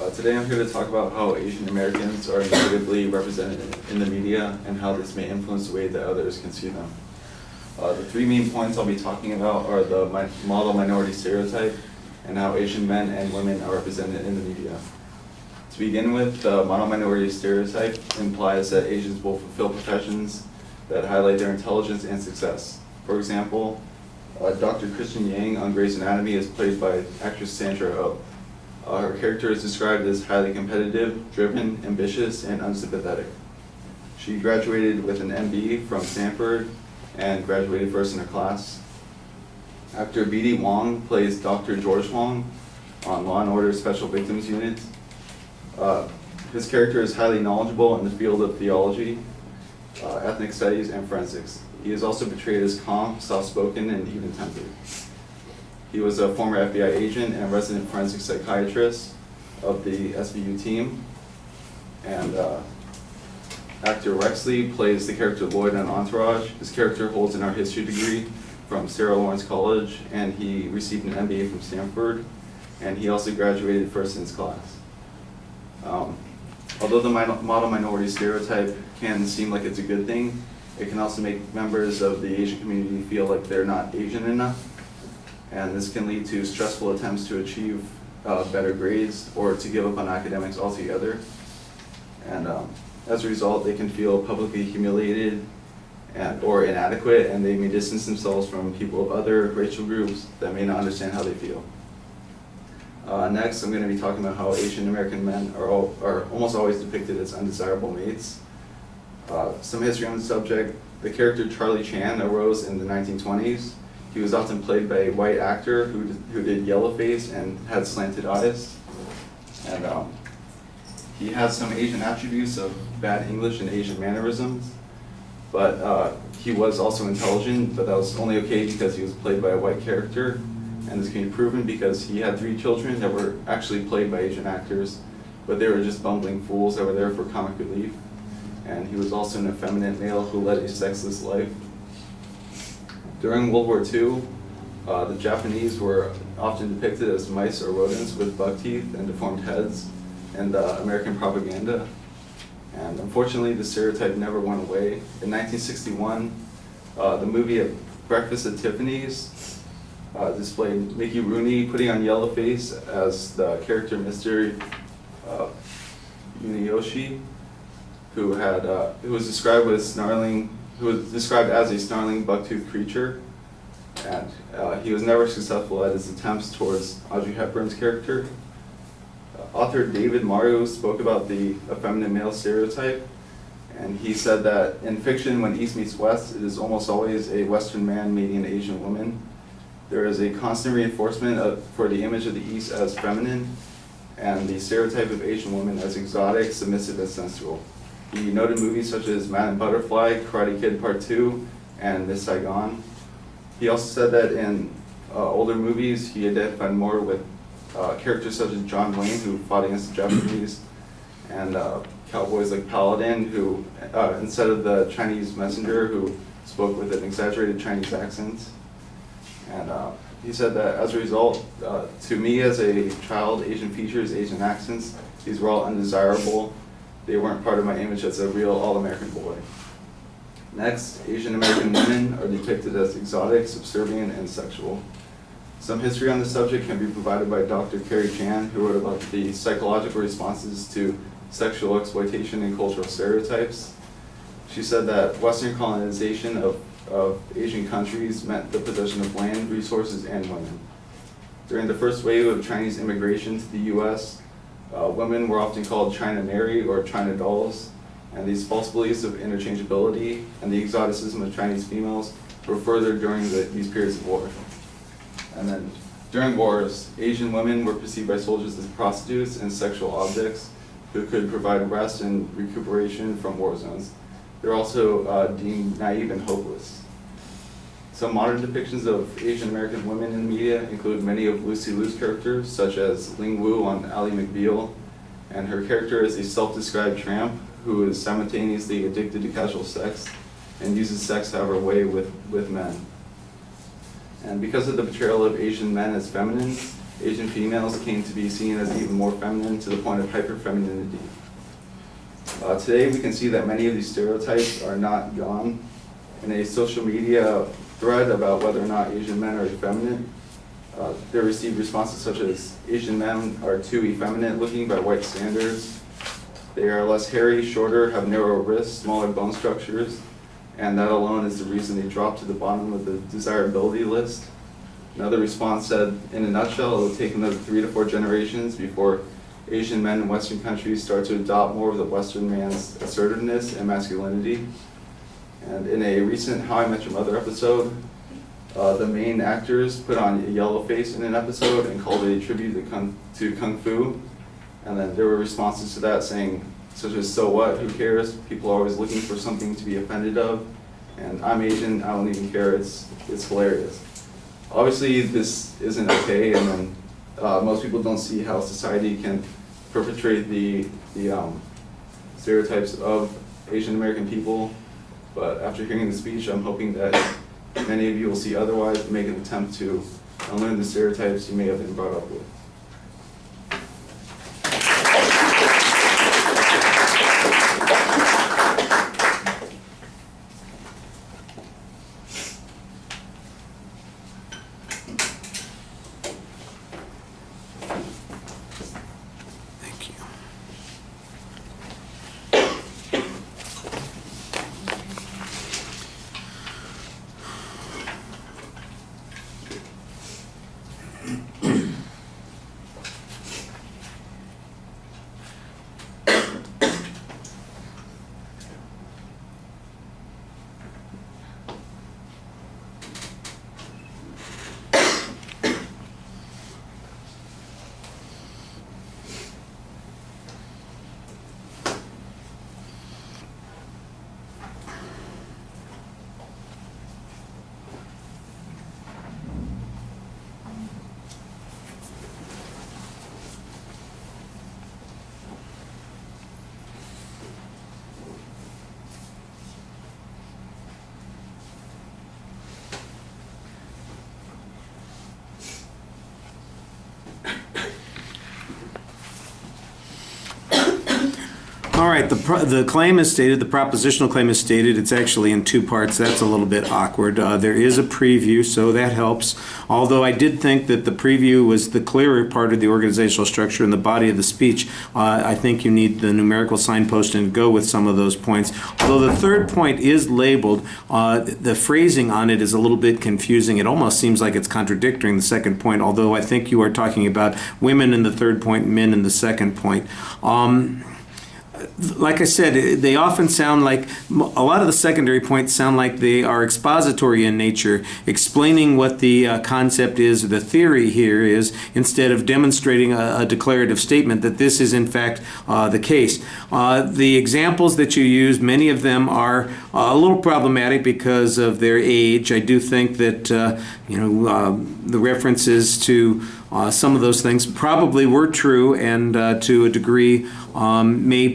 Today I'm here to talk about how Asian Americans are negatively represented in the media and how this may influence the way that others can see them. The three main points I'll be talking about are the model minority stereotype and how Asian men and women are represented in the media. To begin with, the model minority stereotype implies that Asians will fulfill professions that highlight their intelligence and success. For example, Dr. Christian Yang on Grey's Anatomy is played by actress Sandra Oh. Her character is described as highly competitive, driven, ambitious, and unsympathetic. She graduated with an MBA from Stanford and graduated first in her class. Actor B.D. Wong plays Dr. George Wong on Law & Order Special Victims Unit. His character is highly knowledgeable in the field of theology, ethnic studies, and forensics. He is also portrayed as calm, soft-spoken, and even-tempered. He was a former FBI agent and resident forensic psychiatrist of the SVU team. And actor Rexley plays the character Lloyd on Entourage. His character holds an art history degree from Sarah Lawrence College, and he received an MBA from Stanford, and he also graduated first in his class. Although the model minority stereotype can seem like it's a good thing, it can also make members of the Asian community feel like they're not Asian enough. And this can lead to stressful attempts to achieve better grades or to give up on academics altogether. And as a result, they can feel publicly humiliated or inadequate, and they may distance themselves from people of other racial groups that may not understand how they feel. Next, I'm going to be talking about how Asian American men are almost always depicted as undesirable mates. Some history on the subject: the character Charlie Chan arose in the 1920s. He was often played by a white actor who did yellow face and had slanted eyes. And he has some Asian attributes of bad English and Asian mannerisms. But he was also intelligent, but that was only okay because he was played by a white character. And this can be proven because he had 3 children that were actually played by Asian actors, but they were just bumbling fools that were there for comic relief. And he was also an effeminate male who led a sexless life. During World War II, the Japanese were often depicted as mice or rodents with buck teeth and deformed heads in the American propaganda. And unfortunately, the stereotype never went away. In 1961, the movie Breakfast at Tiffany's displayed Mickey Rooney putting on yellow face as the character Mr. Yuniyoshi, who was described as a snarling buck-toothed creature, and he was never successful at his attempts towards Audrey Hepburn's character. Author David Mario spoke about the effeminate male stereotype, and he said that in fiction, when East meets West, it is almost always a Western man meeting an Asian woman. There is a constant reinforcement for the image of the East as feminine, and the stereotype of Asian women as exotic, submissive, and sensual. He noted movies such as Madame Butterfly, Karate Kid Part 2, and Miss Saigon. He also said that in older movies, he identified more with characters such as John Wayne, who fought against the Japanese, and cowboys like Paladin, who, instead of the Chinese messenger, who spoke with an exaggerated Chinese accent. And he said that as a result, to me as a child, Asian features, Asian accents, these were all undesirable. They weren't part of my image as a real all-American boy. Next, Asian American women are depicted as exotic, subservient, and sexual. Some history on the subject can be provided by Dr. Carrie Chan, who wrote about the psychological responses to sexual exploitation and cultural stereotypes. She said that Western colonization of Asian countries meant the possession of land, resources, and women. During the first wave of Chinese immigration to the U.S., women were often called China Mary or China dolls, and these false beliefs of interchangeability and the exoticism of Chinese females were furthered during these periods of war. And then during wars, Asian women were perceived by soldiers as prostitutes and sexual objects who could provide rest and recuperation from war zones. They're also deemed naive and hopeless. Some modern depictions of Asian American women in the media include many of Lucy Liu's characters, such as Ling Wu on Ally McBeal, and her character is a self-described tramp who is simultaneously addicted to casual sex and uses sex to have her way with men. And because of the portrayal of Asian men as feminine, Asian females came to be seen as even more feminine to the point of hyperfemininity. Today we can see that many of these stereotypes are not gone. In a social media thread about whether or not Asian men are effeminate, they received responses such as, Asian men are too effeminate looking by white standards. They are less hairy, shorter, have narrower wrists, smaller bone structures, and that alone is the reason they drop to the bottom of the desirability list. Another response said, in a nutshell, it will take another 3 to 4 generations before Asian men in Western countries start to adopt more of the Western man's assertiveness and masculinity. And in a recent How I Met Your Mother episode, the main actors put on a yellow face in an episode and called it a tribute to Kung Fu. And then there were responses to that saying, such as, so what, who cares? People are always looking for something to be offended of. And I'm Asian, I don't even care, it's hilarious. Obviously, this isn't okay, and then most people don't see how society can perpetrate the stereotypes of Asian American people. But after hearing the speech, I'm hoping that many of you will see otherwise and make an attempt to unlearn the stereotypes you may have been brought up with. Thank you. All right, the claim is stated, the propositional claim is stated. It's actually in 2 parts. That's a little bit awkward. There is a preview, so that helps. Although I did think that the preview was the clearer part of the organizational structure and the body of the speech. I think you need the numerical signpost and go with some of those points. Although the 3rd point is labeled, the phrasing on it is a little bit confusing. It almost seems like it's contradicting the 2nd point, although I think you are talking about women in the 3rd point, men in the 2nd point. Like I said, they often sound like, a lot of the secondary points sound like they are expository in nature, explaining what the concept is, or the theory here is, instead of demonstrating a declarative statement that this is in fact the case. The examples that you use, many of them are a little problematic because of their age. I do think that the references to some of those things probably were true, and to a degree may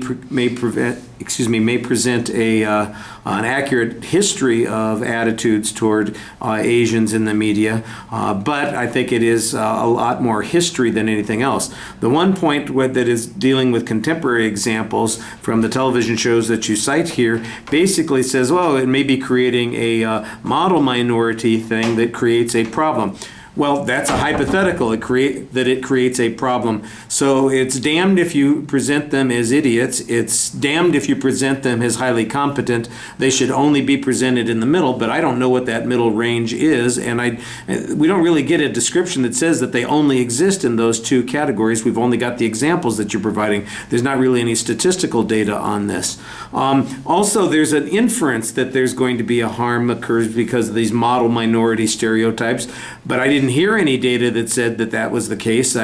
present an accurate history of attitudes toward Asians in the media, but I think it is a lot more history than anything else. The one point that is dealing with contemporary examples from the television shows that you cite here basically says, well, it may be creating a model minority thing that creates a problem. Well, that's a hypothetical, it creates a problem. So it's damned if you present them as idiots. It's damned if you present them as highly competent. They should only be presented in the middle, but I don't know what that middle range is, and we don't really get a description that says that they only exist in those 2 categories. We've only got the examples that you're providing. There's not really any statistical data on this. Also, there's an inference that there's going to be a harm occurs because of these model minority stereotypes, but I didn't hear any data that said that that was the case.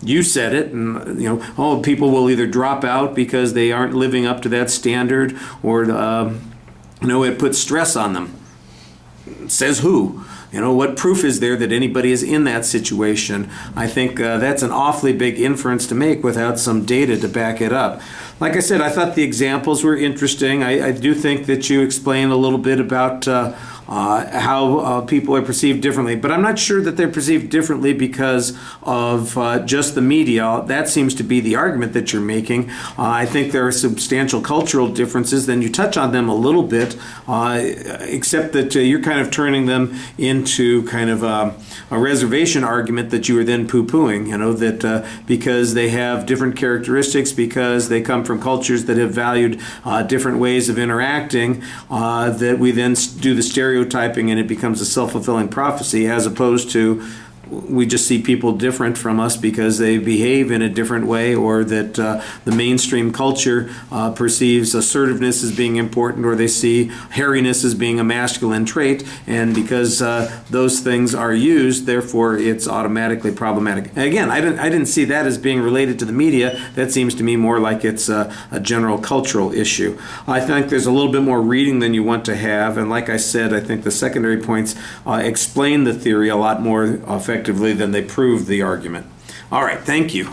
You said it, and people will either drop out because they aren't living up to that standard, or it puts stress on them. Says who? What proof is there that anybody is in that situation? I think that's an awfully big inference to make without some data to back it up. Like I said, I thought the examples were interesting. I do think that you explain a little bit about how people are perceived differently. But I'm not sure that they're perceived differently because of just the media. That seems to be the argument that you're making. I think there are substantial cultural differences. Then you touch on them a little bit, except that you're kind of turning them into kind of a reservation argument that you are then poo-pooing, that because they have different characteristics, because they come from cultures that have valued different ways of interacting, that we then do the stereotyping and it becomes a self-fulfilling prophecy, as opposed to we just see people different from us because they behave in a different way, or that the mainstream culture perceives assertiveness as being important, or they see hairiness as being a masculine trait, and because those things are used, therefore it's automatically problematic. And again, I didn't see that as being related to the media. That seems to me more like it's a general cultural issue. I think there's a little bit more reading than you want to have, and like I said, I think the secondary points explain the theory a lot more effectively than they prove the argument. All right, thank you.